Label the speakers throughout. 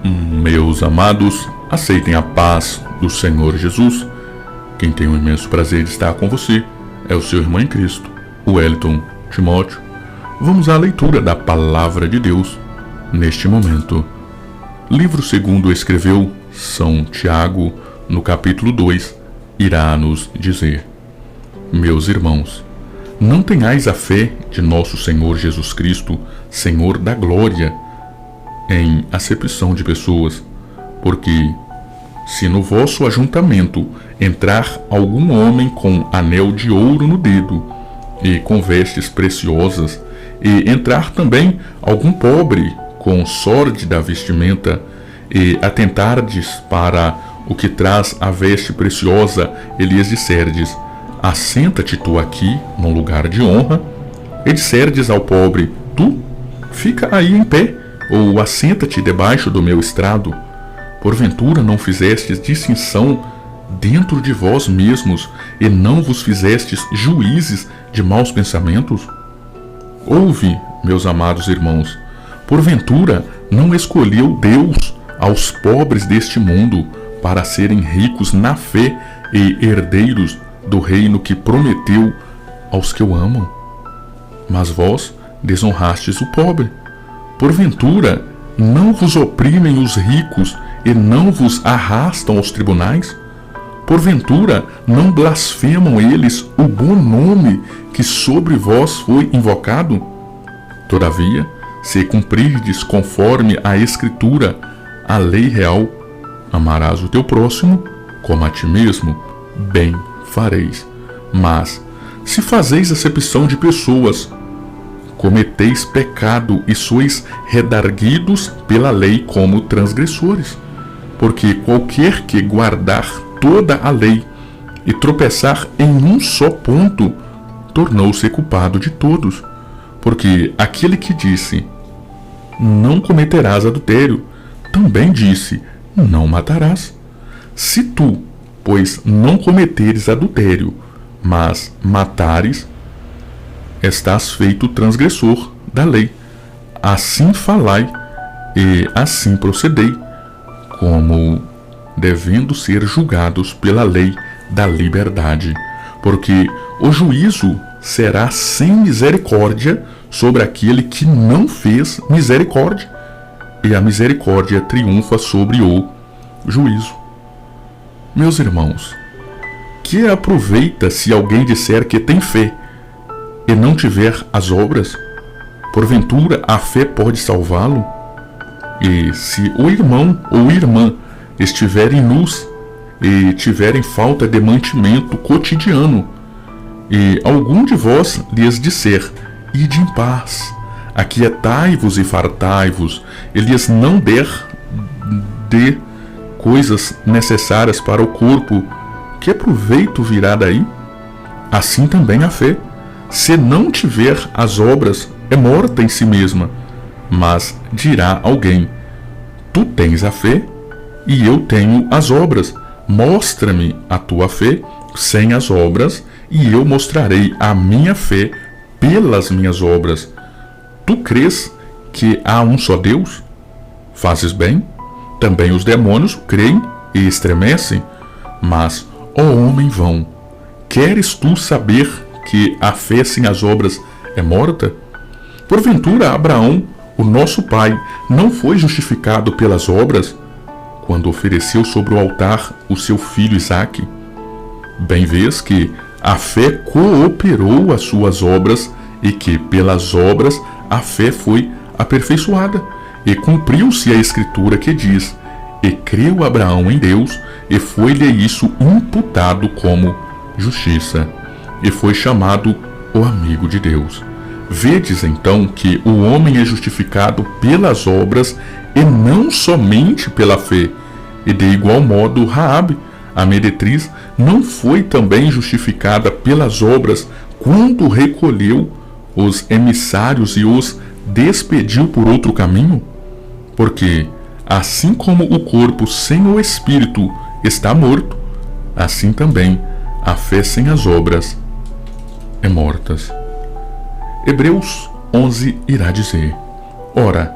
Speaker 1: Meus amados, aceitem a paz do Senhor Jesus. Quem tem o imenso prazer de estar com você é o seu irmão em Cristo, o Wellington Timóteo. Vamos à leitura da Palavra de Deus neste momento. Livro segundo escreveu São Tiago, no capítulo 2, irá nos dizer: Meus irmãos, não tenhais a fé de nosso Senhor Jesus Cristo, Senhor da glória, em acepção de pessoas, porque se no vosso ajuntamento entrar algum homem com anel de ouro no dedo e com vestes preciosas, e entrar também algum pobre com sórdida vestimenta, e atentardes para o que traz a veste preciosa, e lhes disserdes: assenta-te tu aqui num lugar de honra, e disserdes ao pobre: tu fica aí em pé, ou assenta-te debaixo do meu estrado. Porventura não fizestes distinção dentro de vós mesmos, e não vos fizestes juízes de maus pensamentos? Ouve, meus amados irmãos, porventura não escolheu Deus aos pobres deste mundo para serem ricos na fé e herdeiros do reino que prometeu aos que o amam? Mas vós desonrastes o pobre. Porventura não vos oprimem os ricos e não vos arrastam aos tribunais? Porventura não blasfemam eles o bom nome que sobre vós foi invocado? Todavia, se cumprirdes conforme a Escritura, a lei real, amarás o teu próximo como a ti mesmo, bem fareis. Mas, se fazeis acepção de pessoas, cometeis pecado e sois redarguidos pela lei como transgressores. Porque qualquer que guardar toda a lei e tropeçar em um só ponto, tornou-se culpado de todos. Porque aquele que disse: não cometerás adultério, também disse: não matarás. Se tu, pois, não cometeres adultério, mas matares, estás feito transgressor da lei. Assim falai e assim procedei, como devendo ser julgados pela lei da liberdade. Porque o juízo será sem misericórdia sobre aquele que não fez misericórdia, e a misericórdia triunfa sobre o juízo. Meus irmãos, que aproveita se alguém disser que tem fé e não tiver as obras? Porventura a fé pode salvá-lo? E se o irmão ou irmã estiverem nus e tiverem falta de mantimento cotidiano, e algum de vós lhes disser: ide em paz, aquietai-vos e fartai-vos, e lhes não der de coisas necessárias para o corpo, que proveito virá daí? Assim também a fé, se não tiver as obras, é morta em si mesma. Mas dirá alguém: tu tens a fé, e eu tenho as obras. Mostra-me a tua fé sem as obras, e eu mostrarei a minha fé pelas minhas obras. Tu crês que há um só Deus? Fazes bem. Também os demônios creem e estremecem. Mas, ó homem vão, queres tu saber que a fé sem as obras é morta? Porventura Abraão, o nosso pai, não foi justificado pelas obras, quando ofereceu sobre o altar o seu filho Isaque? Bem vês que a fé cooperou as suas obras, e que pelas obras a fé foi aperfeiçoada, e cumpriu-se a Escritura que diz: e creu Abraão em Deus, e foi-lhe isso imputado como justiça, e foi chamado o amigo de Deus. Vedes então que o homem é justificado pelas obras e não somente pela fé. E de igual modo Raabe, a meretriz, não foi também justificada pelas obras quando recolheu os emissários e os despediu por outro caminho? Porque assim como o corpo sem o espírito está morto, assim também a fé sem as obras é morta. Hebreus 11 irá dizer: ora,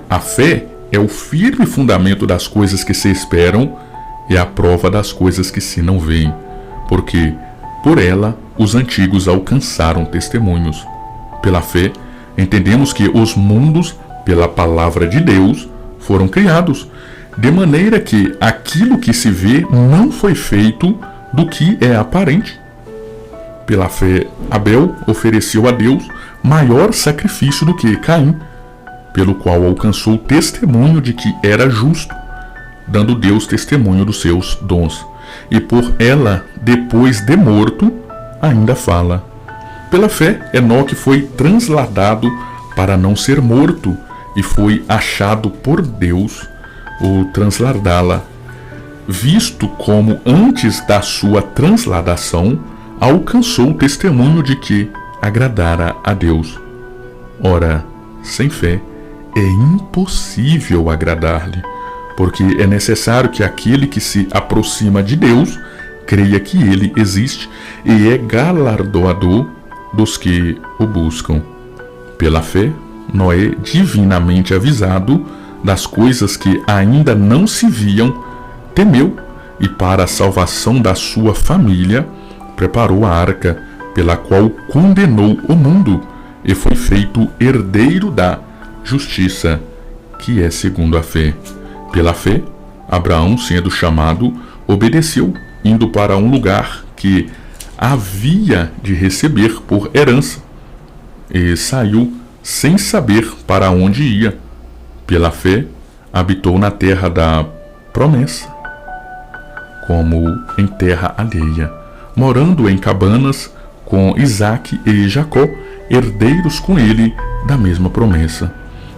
Speaker 1: a fé é o firme fundamento das coisas que se esperam e a prova das coisas que se não veem, porque por ela os antigos alcançaram testemunhos. Pela fé, entendemos que os mundos, pela palavra de Deus, foram criados, de maneira que aquilo que se vê não foi feito do que é aparente. Pela fé, Abel ofereceu a Deus maior sacrifício do que Caim, pelo qual alcançou o testemunho de que era justo, dando Deus testemunho dos seus dons. E por ela, depois de morto, ainda fala. Pela fé, Enoque foi transladado para não ser morto, e foi achado por Deus o transladá-la, visto como antes da sua transladação alcançou o testemunho de que agradara a Deus. Ora, sem fé é impossível agradar-lhe, porque é necessário que aquele que se aproxima de Deus creia que ele existe e é galardoador dos que o buscam. Pela fé, Noé, divinamente avisado das coisas que ainda não se viam, temeu e, para a salvação da sua família, preparou a arca, pela qual condenou o mundo e foi feito herdeiro da justiça, que é segundo a fé. Pela fé, Abraão, sendo chamado, obedeceu, indo para um lugar que havia de receber por herança, e saiu sem saber para onde ia. Pela fé, habitou na terra da promessa, como em terra alheia, morando em cabanas com Isaque e Jacó, herdeiros com ele da mesma promessa,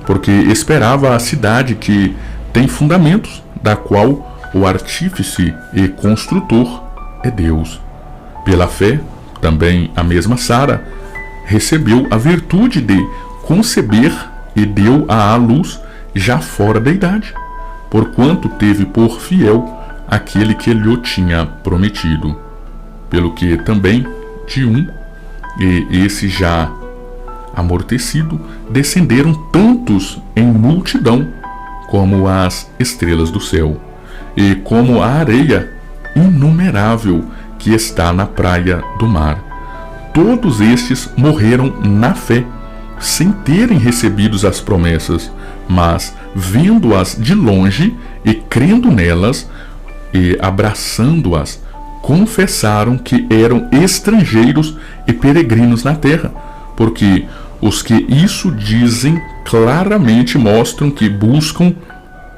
Speaker 1: porque esperava a cidade que tem fundamentos, da qual o artífice e construtor é Deus. Pela fé, também a mesma Sara recebeu a virtude de conceber e deu à luz já fora da idade, porquanto teve por fiel aquele que lhe tinha prometido. Pelo que também de um, e esse já amortecido, descenderam tantos em multidão como as estrelas do céu, e como a areia inumerável que está na praia do mar. Todos estes morreram na fé, sem terem recebido as promessas, mas vendo-as de longe e crendo nelas e abraçando-as, confessaram que eram estrangeiros e peregrinos na terra, porque os que isso dizem claramente mostram que buscam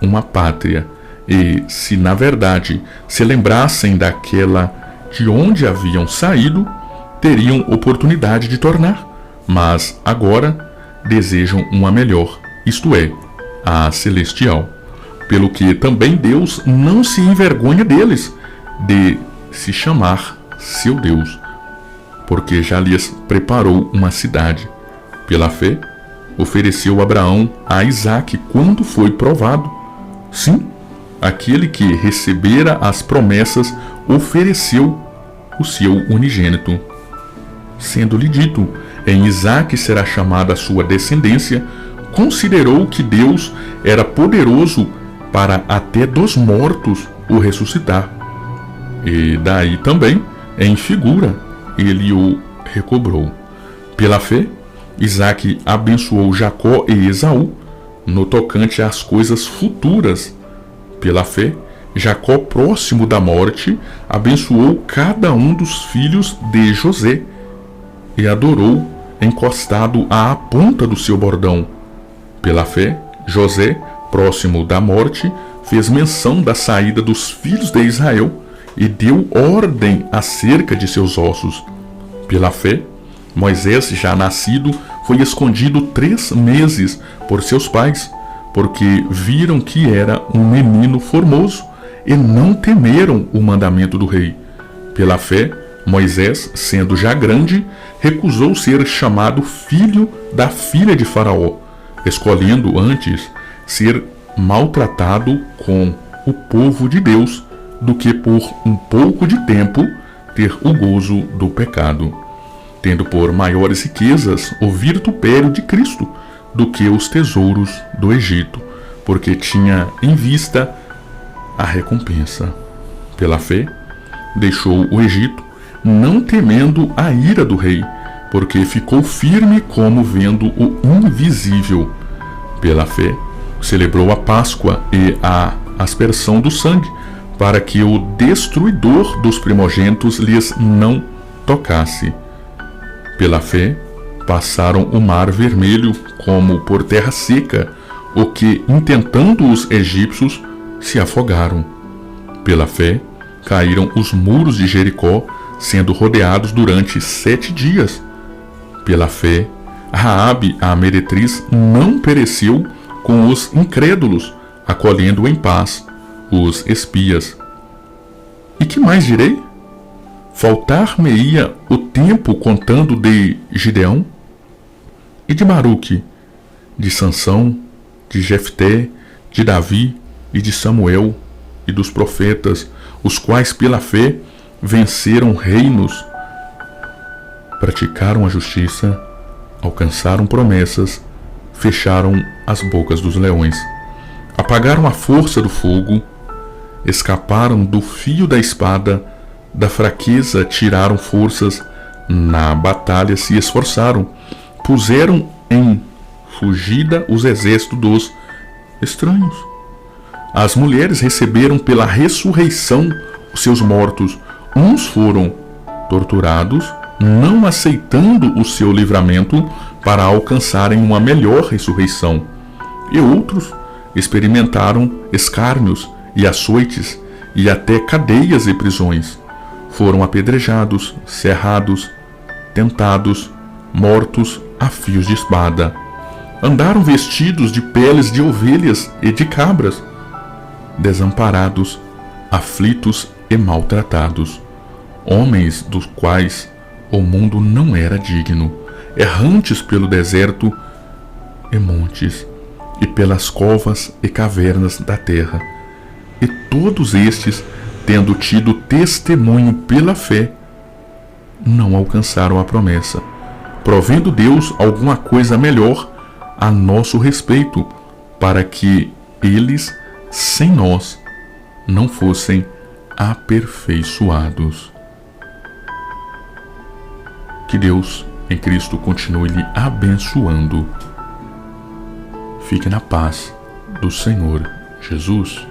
Speaker 1: uma pátria, e se na verdade se lembrassem daquela de onde haviam saído, teriam oportunidade de tornar, mas agora desejam uma melhor, isto é, a celestial. Pelo que também Deus não se envergonha deles, de se chamar seu Deus, porque já lhes preparou uma cidade. Pela fé, ofereceu Abraão a Isaque quando foi provado. Sim, aquele que recebera as promessas ofereceu o seu unigênito. Sendo-lhe dito, em Isaque será chamada a sua descendência, considerou que Deus era poderoso para até dos mortos o ressuscitar. E daí também, em figura, ele o recobrou. Pela fé, Isaque abençoou Jacó e Esaú, no tocante às coisas futuras. Pela fé, Jacó, próximo da morte, abençoou cada um dos filhos de José, e adorou encostado à ponta do seu bordão. Pela fé, José, próximo da morte, fez menção da saída dos filhos de Israel e deu ordem acerca de seus ossos. Pela fé, Moisés, já nascido, foi escondido 3 meses por seus pais, porque viram que era um menino formoso e não temeram o mandamento do rei. Pela fé, Moisés, sendo já grande, recusou ser chamado filho da filha de Faraó, escolhendo antes ser maltratado com o povo de Deus do que por um pouco de tempo ter o gozo do pecado, tendo por maiores riquezas o vitupério de Cristo do que os tesouros do Egito, porque tinha em vista a recompensa. Pela fé, deixou o Egito, não temendo a ira do rei, porque ficou firme como vendo o invisível. Pela fé, celebrou a Páscoa e a aspersão do sangue, para que o destruidor dos primogênitos lhes não tocasse. Pela fé, passaram o mar vermelho como por terra seca, o que, intentando os egípcios, se afogaram. Pela fé, caíram os muros de Jericó, sendo rodeados durante 7 dias. Pela fé, Raabe, a meretriz, não pereceu com os incrédulos, acolhendo em paz os espias. E que mais direi? Faltar-me-ia o tempo contando de Gideão e de Baruque, de Sansão, de Jefté, de Davi e de Samuel e dos profetas, os quais pela fé venceram reinos, praticaram a justiça, alcançaram promessas, fecharam as bocas dos leões, apagaram a força do fogo, escaparam do fio da espada, da fraqueza tiraram forças, na batalha se esforçaram, puseram em fugida os exércitos dos estranhos. As mulheres receberam pela ressurreição os seus mortos. Uns foram torturados, não aceitando o seu livramento para alcançarem uma melhor ressurreição. E outros experimentaram escárnios e açoites e até cadeias e prisões. Foram apedrejados, cerrados, tentados, mortos a fios de espada. Andaram vestidos de peles de ovelhas e de cabras, desamparados, aflitos e maltratados, homens dos quais o mundo não era digno, errantes pelo deserto e montes, e pelas covas e cavernas da terra. E todos estes, tendo tido testemunho pela fé, não alcançaram a promessa, provendo Deus alguma coisa melhor a nosso respeito, para que eles, sem nós, não fossem aperfeiçoados. Que Deus em Cristo continue lhe abençoando. Fique na paz do Senhor Jesus.